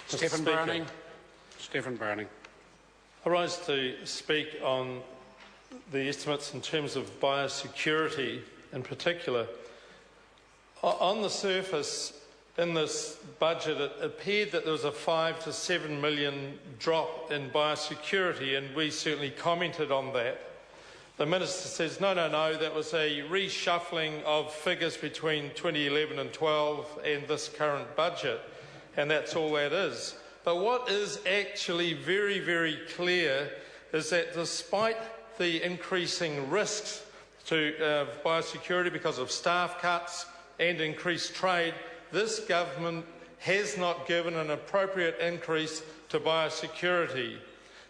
Stephen Browning. I rise to speak on the estimates in terms of biosecurity in particular. On the surface, in this budget, it appeared that there was a 5 to 7 million drop in biosecurity, and we certainly commented on that. The Minister says, no, that was a reshuffling of figures between 2011 and 12 and this current budget, and that's all that is. But what is actually very, very clear is that despite the increasing risks to biosecurity because of staff cuts and increased trade, this government has not given an appropriate increase to biosecurity.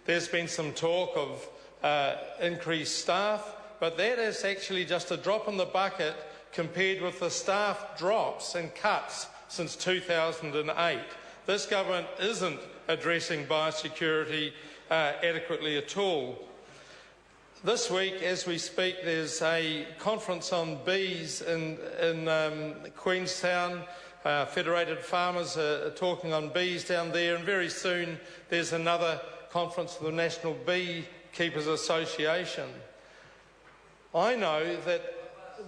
There's been some talk of increased staff, but that is actually just a drop in the bucket compared with the staff drops and cuts since 2008. This government isn't addressing biosecurity adequately at all. This week, as we speak, there's a conference on bees in Queenstown. Federated farmers are talking on bees down there, and very soon there's another conference of the National Beekeepers Association. I know that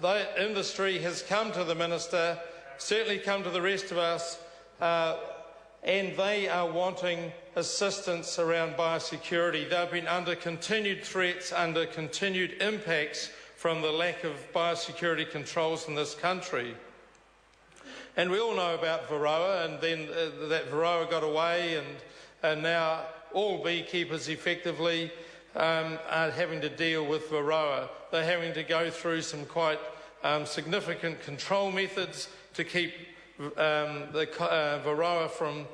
the industry has come to the Minister, certainly come to the rest of us, and they are wanting assistance around biosecurity. They've been under continued threats, under continued impacts from the lack of biosecurity controls in this country. And we all know about Varroa, and then that Varroa got away, and now all beekeepers effectively are having to deal with Varroa. They're having to go through some quite significant control methods to keep the Varroa from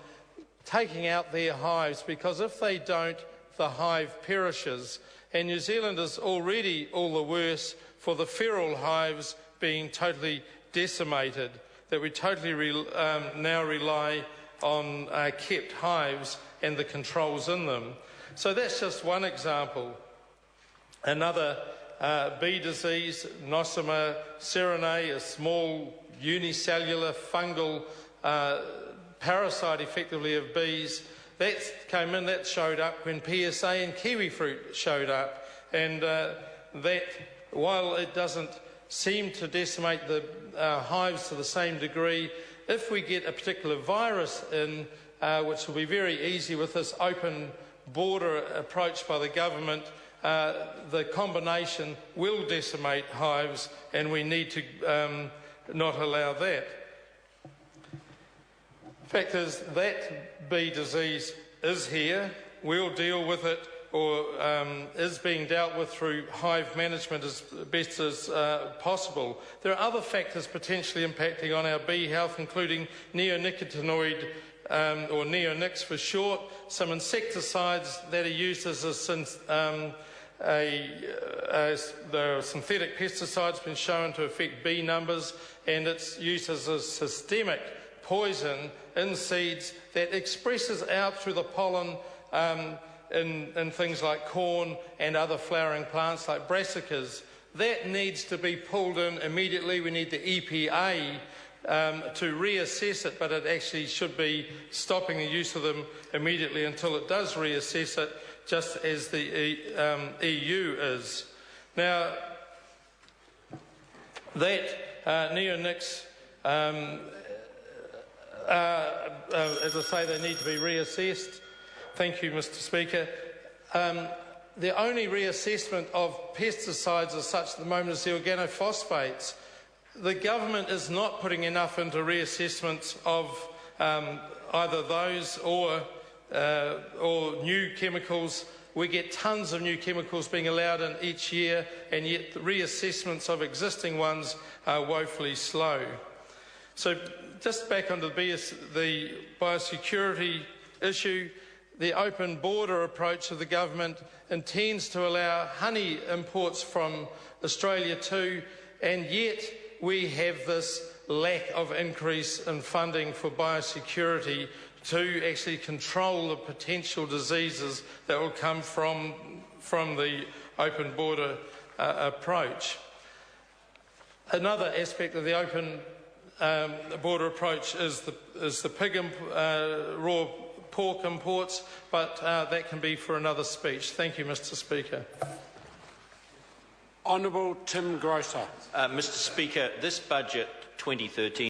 taking out their hives, because if they don't, the hive perishes. And New Zealand is already all the worse for the feral hives being totally decimated, that we totally now rely on kept hives and the controls in them. So that's just one example. Another bee disease, Nosema ceranae, a small unicellular fungal parasite effectively of bees, that came in, that showed up when PSA and kiwi fruit showed up, and that, while it doesn't seem to decimate the hives to the same degree, if we get a particular virus in, which will be very easy with this open border approach by the government, the combination will decimate hives, and we need to not allow that. The fact is that bee disease is here. We'll deal with it, or is being dealt with through hive management as best as possible. There are other factors potentially impacting on our bee health, including neonicotinoid, or neonics for short, some insecticides that are used as the synthetic pesticides been shown to affect bee numbers, and it's used as a systemic poison in seeds that expresses out through the pollen in things like corn and other flowering plants like brassicas. That needs to be pulled in immediately. We need the EPA to reassess it, but it actually should be stopping the use of them immediately until it does reassess it, just as the EU is. Now, that neonics, as I say, they need to be reassessed. Thank you, Mr. Speaker. The only reassessment of pesticides as such at the moment is the organophosphates. The government is not putting enough into reassessments of either those or new chemicals. We get tons of new chemicals being allowed in each year, and yet the reassessments of existing ones are woefully slow. So just back onto the biosecurity issue, the open border approach of the government intends to allow honey imports from Australia too, and yet we have this lack of increase in funding for biosecurity to actually control the potential diseases that will come from the open border approach. Another aspect of the open border approach is the pig raw pork imports, but that can be for another speech. Thank you, Mr. Speaker. Honourable Tim Grosser. Mr. Speaker, this budget 2013